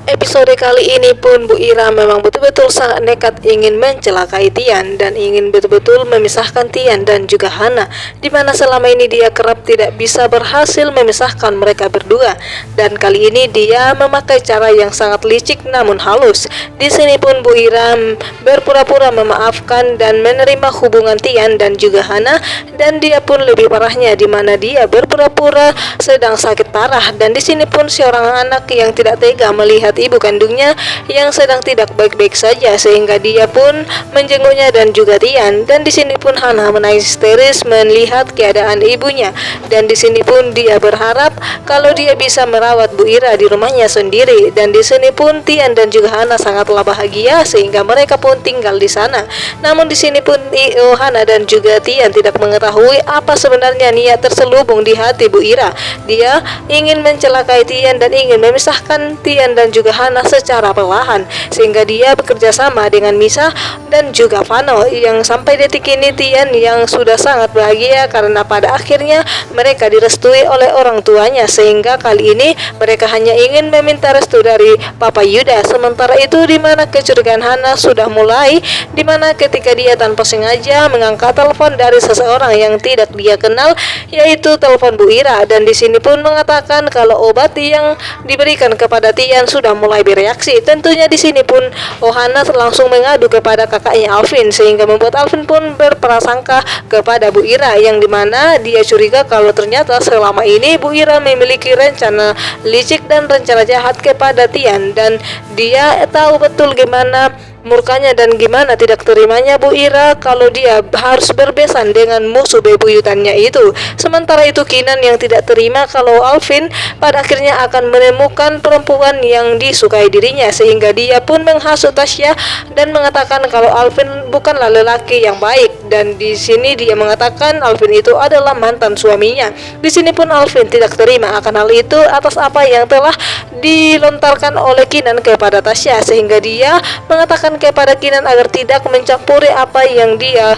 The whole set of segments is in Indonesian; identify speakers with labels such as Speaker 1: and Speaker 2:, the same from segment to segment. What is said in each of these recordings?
Speaker 1: Episode kali ini pun Bu Ira memang betul-betul sangat nekat ingin mencelakai Tian dan ingin betul-betul memisahkan Tian dan juga Hana, di mana selama ini dia kerap tidak bisa berhasil memisahkan mereka berdua. Dan kali ini dia memakai cara yang sangat licik namun halus. Di sini pun Bu Ira berpura-pura memaafkan dan menerima hubungan Tian dan juga Hana, dan dia pun lebih parahnya di mana dia berpura-pura sedang sakit parah, dan di sini pun seorang anak yang tidak tega melihat ibu kandungnya yang sedang tidak baik-baik saja, sehingga dia pun menjenguknya dan juga Tian. Dan di sini pun Hana menangis histeris melihat keadaan ibunya, dan di sini pun dia berharap kalau dia bisa merawat Bu Ira di rumahnya sendiri. Dan di sini pun Tian dan juga Hana sangatlah bahagia sehingga mereka pun tinggal di sana. Namun di sini pun Hana dan juga Tian tidak mengetahui apa sebenarnya niat terselubung di hati Bu Ira. Dia ingin mencelakai Tian dan ingin memisahkan Tian dan juga Hana secara perlahan, sehingga dia bekerja sama dengan Misa dan juga Vano, yang sampai detik ini Tian yang sudah sangat bahagia karena pada akhirnya mereka direstui oleh orang tuanya, sehingga kali ini mereka hanya ingin meminta restu dari Papa Yuda. Sementara itu di mana kecurigaan Hana sudah mulai, di mana ketika dia tanpa sengaja mengangkat telepon dari seseorang yang tidak dia kenal, yaitu telepon Bu Ira, dan di sini pun mengatakan kalau obat yang diberikan kepada Tian sudah mulai bereaksi. Tentunya di sini pun Hana langsung mengadu kepada kakaknya Alvin, sehingga membuat Alvin pun berprasangka kepada Bu Ira, yang dimana dia curiga kalau ternyata selama ini Bu Ira memiliki rencana licik dan rencana jahat kepada Tian, dan dia tahu betul gimana murkanya dan gimana tidak terimanya Bu Ira kalau dia harus berbesan dengan musuh bebuyutannya itu. Sementara itu Kinan yang tidak terima kalau Alvin pada akhirnya akan menemukan perempuan yang disukai dirinya, sehingga dia pun menghasut Tasya dan mengatakan kalau Alvin bukanlah lelaki yang baik, dan di sini dia mengatakan Alvin itu adalah mantan suaminya. Di sini pun Alvin tidak terima akan hal itu atas apa yang telah dilontarkan oleh Kinan kepada Tasya, sehingga dia mengatakan kepada Kinan agar tidak mencampuri apa yang dia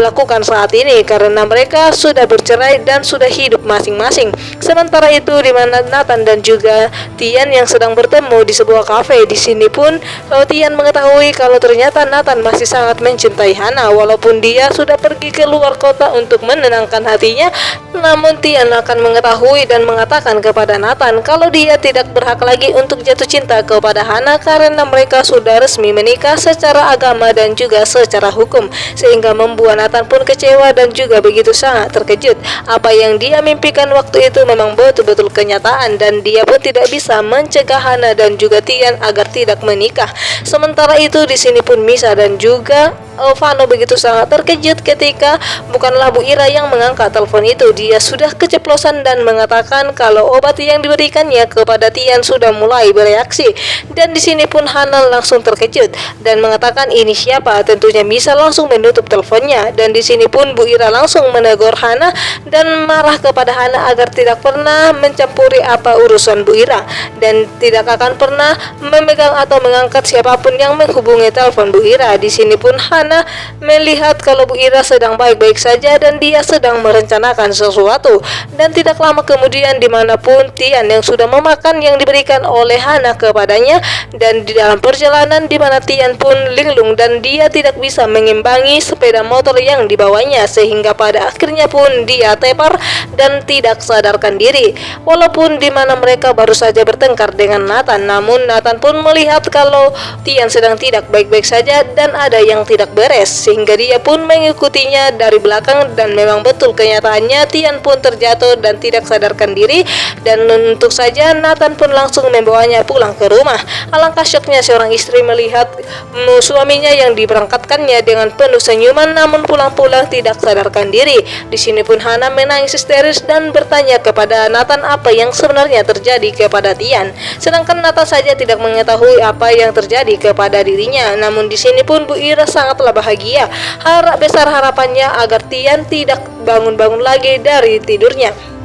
Speaker 1: lakukan saat ini karena mereka sudah bercerai dan sudah hidup masing-masing. Sementara itu di mana Nathan dan juga Tian yang sedang bertemu di sebuah kafe, di sini pun Tian mengetahui kalau ternyata Nathan masih sangat mencintai Hana walaupun dia sudah pergi ke luar kota untuk menenangkan hatinya. Namun Tian akan mengetahui dan mengatakan kepada Nathan kalau dia tidak berhak lagi untuk jatuh cinta kepada Hana karena mereka sudah resmi menikah secara agama dan juga secara hukum, sehingga membuat Nathan pun kecewa dan juga begitu sangat terkejut. Apa yang dia mimpikan waktu itu memang betul-betul kenyataan, dan dia pun tidak bisa mencegah Hana dan juga Tian agar tidak menikah. Sementara itu di sini pun Misa dan juga Vano begitu sangat terkejut ketika bukanlah Bu Ira yang mengangkat telepon itu. Dia sudah keceplosan dan mengatakan kalau obat yang diberikannya kepada Tian sudah mulai bereaksi. Dan di sini pun Hana langsung terkejut dan mengatakan ini siapa. Tentunya Misa langsung menutup teleponnya, dan di sini pun Bu Ira langsung menegur Hana dan marah kepada Hana agar tidak pernah mencampuri apa urusan Bu Ira dan tidak akan pernah memegang atau mengangkat siapapun yang menghubungi telepon Bu Ira. Di sini pun Hana melihat kalau Bu Ira sedang baik-baik saja dan dia sedang merencanakan sesuatu, dan tidak lama kemudian dimanapun Tian yang sudah memakan yang diberikan oleh Hana kepadanya, dan di dalam perjalanan di mana Tian pun linglung dan dia tidak bisa mengimbangi sepeda motor yang dibawanya, sehingga pada akhirnya pun dia tepar dan tidak sadarkan diri. Walaupun di mana mereka baru saja bertengkar dengan Nathan, namun Nathan pun melihat kalau Tian sedang tidak baik-baik saja dan ada yang tidak beres, sehingga dia pun mengikutinya dari belakang, dan memang betul kenyataannya Tian pun terjatuh dan tidak sadarkan diri, dan untuk saja Nathan pun langsung membawanya pulang ke rumah. Alangkah syoknya seorang istri melihat suaminya yang diberangkatkannya dengan penuh senyuman namun pulang-pulang tidak sadarkan diri. Di sini pun Hana menangis histeris dan bertanya kepada Nathan apa yang sebenarnya terjadi kepada Tian. Sedangkan Nathan saja tidak mengetahui apa yang terjadi kepada dirinya. Namun di sini pun Bu Ira sangatlah bahagia. Besar harapannya agar Tian tidak bangun-bangun lagi dari tidurnya.